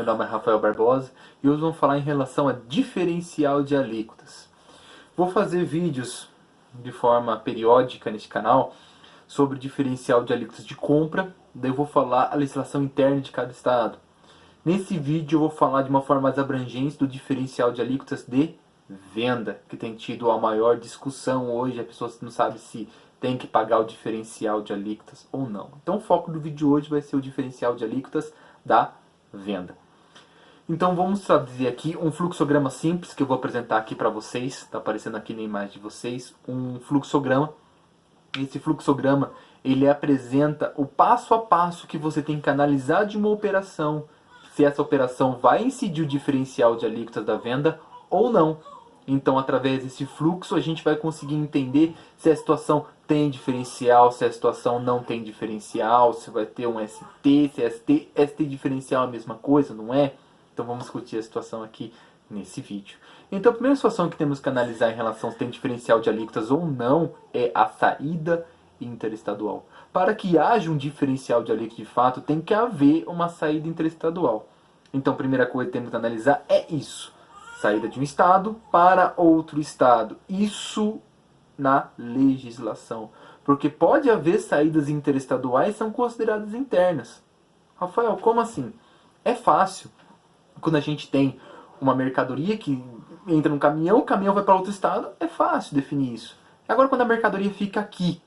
Meu nome é Rafael Barbosa e hoje vamos falar em relação a diferencial de alíquotas. Vou fazer vídeos de forma periódica neste canal sobre diferencial de alíquotas de compra, daí eu vou falar a legislação interna de cada estado. Nesse vídeo eu vou falar de uma forma mais abrangente do diferencial de alíquotas de venda, que tem tido a maior discussão hoje, a pessoa não sabe se tem que pagar o diferencial de alíquotas ou não. Então o foco do vídeo hoje vai ser o diferencial de alíquotas da venda. Então vamos traduzir aqui um fluxograma simples que eu vou apresentar aqui para vocês. Está aparecendo aqui na imagem de vocês um fluxograma. Esse fluxograma ele apresenta o passo a passo que você tem que analisar de uma operação, se essa operação vai incidir o diferencial de alíquotas da venda ou não. Então, através desse fluxo, a gente vai conseguir entender se a situação tem diferencial, se a situação não tem diferencial, se vai ter um ST, se ST diferencial é a mesma coisa, não é? Então, vamos discutir a situação aqui nesse vídeo. Então, a primeira situação que temos que analisar em relação se tem diferencial de alíquotas ou não é a saída interestadual. Para que haja um diferencial de alíquota de fato, tem que haver uma saída interestadual. Então, a primeira coisa que temos que analisar é isso. Saída de um estado para outro estado. Isso na legislação. Porque pode haver saídas interestaduais que são consideradas internas. Rafael, como assim? É fácil. Quando a gente tem uma mercadoria que entra no caminhão, o caminhão vai para outro estado, é fácil definir isso. Agora, quando a mercadoria fica aqui,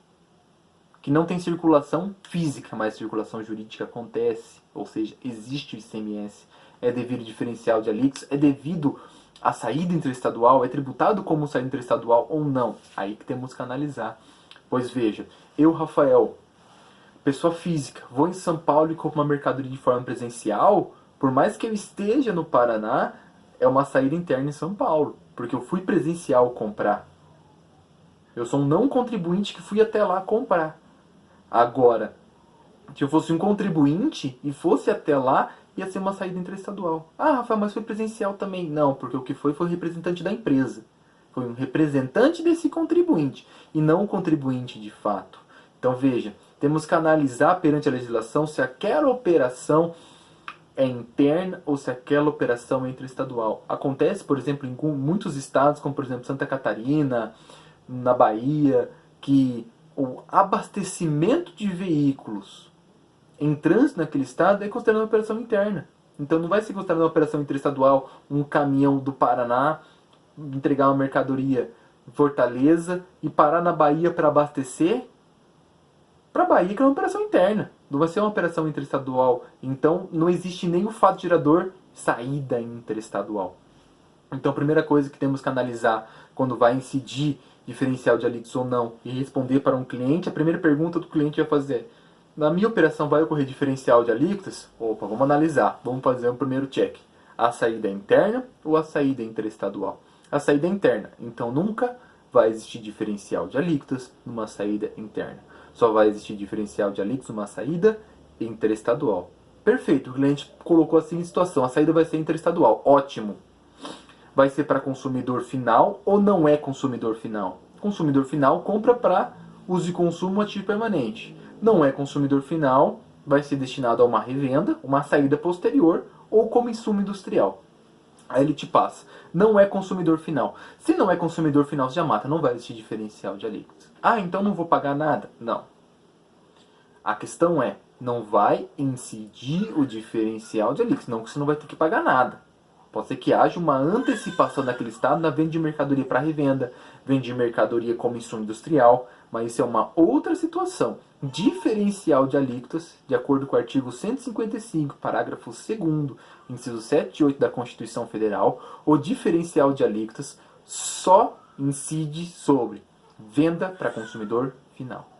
que não tem circulação física, mas circulação jurídica acontece, ou seja, existe o ICMS, é devido ao diferencial de alíquotas, é devido à saída interestadual, é tributado como saída interestadual ou não. Aí que temos que analisar. Pois veja, eu, Rafael, pessoa física, vou em São Paulo e compro uma mercadoria de forma presencial, por mais que eu esteja no Paraná, é uma saída interna em São Paulo, porque eu fui presencial comprar. Eu sou um não contribuinte que fui até lá comprar. Agora, se eu fosse um contribuinte e fosse até lá, ia ser uma saída interestadual. Ah, Rafael, mas foi presencial também. Não, porque o que foi o representante da empresa. Foi um representante desse contribuinte e não o contribuinte de fato. Então veja, temos que analisar perante a legislação se aquela operação é interna ou se aquela operação é interestadual. Acontece, por exemplo, em muitos estados, como por exemplo Santa Catarina, na Bahia, que o abastecimento de veículos em trânsito naquele estado é considerado uma operação interna. Então não vai ser considerado uma operação interestadual um caminhão do Paraná entregar uma mercadoria em Fortaleza e parar na Bahia para abastecer. Para a Bahia que é uma operação interna, não vai ser uma operação interestadual. Então não existe nem o fato gerador saída interestadual. Então a primeira coisa que temos que analisar quando vai incidir diferencial de alíquotas ou não e responder para um cliente, a primeira pergunta do cliente vai fazer: na minha operação vai ocorrer diferencial de alíquotas? Opa, vamos analisar, vamos fazer um primeiro check. A saída é interna ou a saída é interestadual? A saída é interna, então nunca vai existir diferencial de alíquotas numa saída interna. Só vai existir diferencial de alíquotas numa saída interestadual. Perfeito, o cliente colocou assim em situação, a saída vai ser interestadual, ótimo. Vai ser para consumidor final ou não é consumidor final? Consumidor final compra para uso e consumo ativo permanente. Não é consumidor final, vai ser destinado a uma revenda, uma saída posterior ou como insumo industrial. Aí ele te passa. Não é consumidor final. Se não é consumidor final, você já mata. Não vai existir diferencial de alíquotas. Ah, então não vou pagar nada? Não. A questão é, não vai incidir o diferencial de alíquotas. Não que você não vai ter que pagar nada. Pode ser que haja uma antecipação naquele estado na venda de mercadoria para revenda, venda de mercadoria como insumo industrial, mas isso é uma outra situação. Diferencial de alíquotas, de acordo com o artigo 155, parágrafo 2º, inciso 7 e 8 da Constituição Federal, o diferencial de alíquotas só incide sobre venda para consumidor final.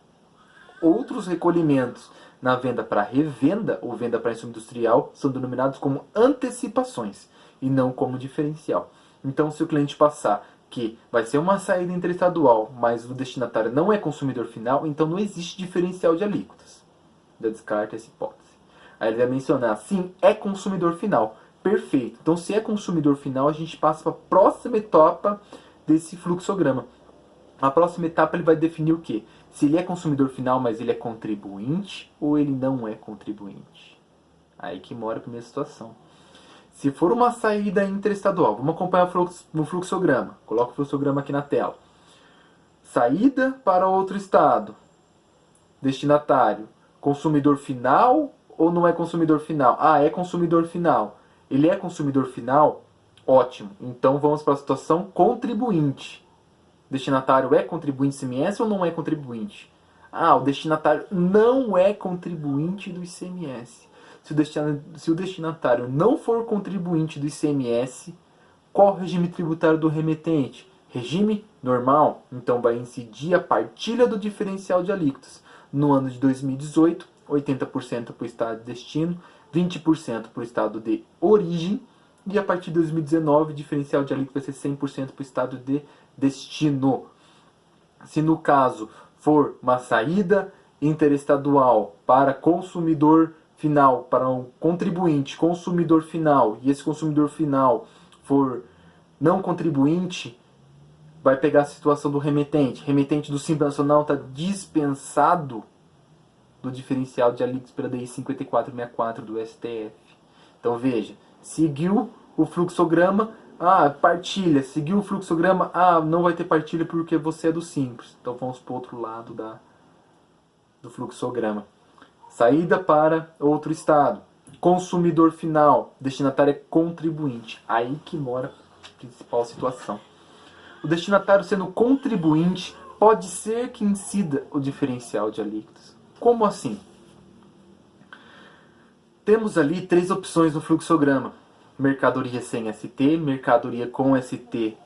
Outros recolhimentos na venda para revenda ou venda para insumo industrial são denominados como antecipações e não como diferencial. Então, se o cliente passar que vai ser uma saída interestadual, mas o destinatário não é consumidor final, então não existe diferencial de alíquotas. Já descarta essa hipótese. Aí ele vai mencionar, sim, é consumidor final. Perfeito. Então, se é consumidor final, a gente passa para a próxima etapa desse fluxograma. A próxima etapa ele vai definir o quê? Se ele é consumidor final, mas ele é contribuinte, ou ele não é contribuinte. Aí que mora a primeira situação. Se for uma saída interestadual, vamos acompanhar no fluxograma. Coloca o fluxograma aqui na tela. Saída para outro estado. Destinatário, consumidor final ou não é consumidor final? Ah, é consumidor final. Ele é consumidor final? Ótimo. Então vamos para a situação contribuinte. Destinatário é contribuinte ICMS ou não é contribuinte? Ah, o destinatário não é contribuinte do ICMS. Se o destinatário não for contribuinte do ICMS, qual o regime tributário do remetente? Regime normal. Então vai incidir a partilha do diferencial de alíquotas. No ano de 2018, 80% para o estado de destino, 20% para o estado de origem, e a partir de 2019, o diferencial de alíquota vai ser 100% para o estado de destino. Se no caso for uma saída interestadual para consumidor final, para um contribuinte, consumidor final, e esse consumidor final for não contribuinte, vai pegar a situação do remetente. Remetente do Simples Nacional está dispensado do diferencial de alíquotas pela DI 5464 do STF. Então veja, seguiu o fluxograma, partilha, seguiu o fluxograma, não vai ter partilha porque você é do Simples. Então vamos para o outro lado do fluxograma. Saída para outro estado. Consumidor final, destinatário é contribuinte. Aí que mora a principal situação. O destinatário sendo contribuinte, pode ser que incida o diferencial de alíquotas. Como assim? Temos ali 3 opções no fluxograma. Mercadoria sem ST, mercadoria com ST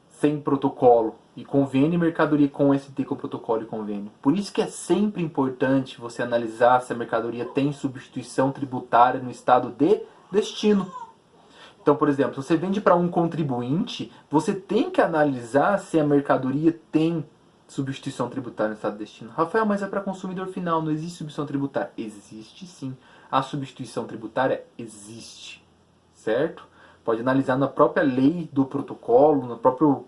sem protocolo e convênio, e mercadoria com ST com protocolo e convênio. Por isso que é sempre importante você analisar se a mercadoria tem substituição tributária no estado de destino. Então, por exemplo, se você vende para um contribuinte, você tem que analisar se a mercadoria tem substituição tributária no estado de destino. Rafael, mas é para consumidor final, não existe substituição tributária. Existe sim. A substituição tributária existe, certo? Pode analisar na própria lei do protocolo, na própria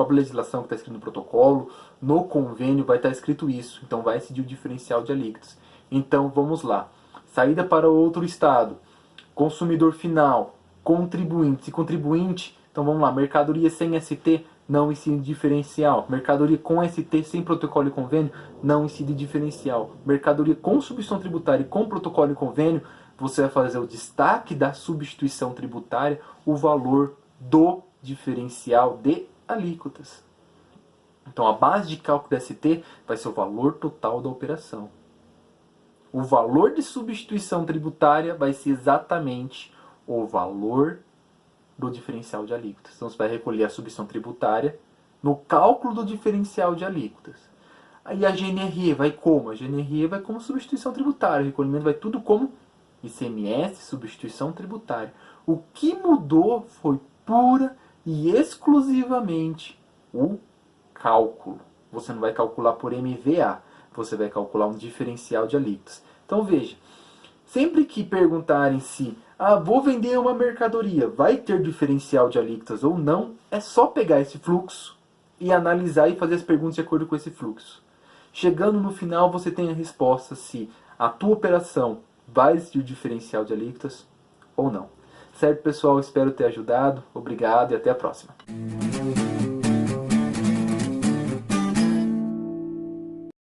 legislação que está escrito no protocolo, no convênio vai estar escrito isso. Então vai incidir o diferencial de alíquotas. Então vamos lá. Saída para outro estado. Consumidor final. Contribuinte. Se contribuinte, então vamos lá. Mercadoria sem ST, não incide diferencial. Mercadoria com ST sem protocolo e convênio, não incide diferencial. Mercadoria com substituição tributária e com protocolo e convênio, você vai fazer o destaque da substituição tributária, o valor do diferencial de alíquotas. Então a base de cálculo da ST vai ser o valor total da operação. O valor de substituição tributária vai ser exatamente o valor do diferencial de alíquotas. Então você vai recolher a substituição tributária no cálculo do diferencial de alíquotas. Aí a GNRE vai como? A GNRE vai como substituição tributária. O recolhimento vai tudo como ICMS, substituição tributária. O que mudou foi pura e exclusivamente o cálculo. Você não vai calcular por MVA, você vai calcular um diferencial de alíquotas. Então veja, sempre que perguntarem se vou vender uma mercadoria, vai ter diferencial de alíquotas ou não, é só pegar esse fluxo e analisar e fazer as perguntas de acordo com esse fluxo. Chegando no final, você tem a resposta se a tua operação vai existir diferencial de alíquotas ou não. Certo, pessoal? Espero ter ajudado. Obrigado e até a próxima.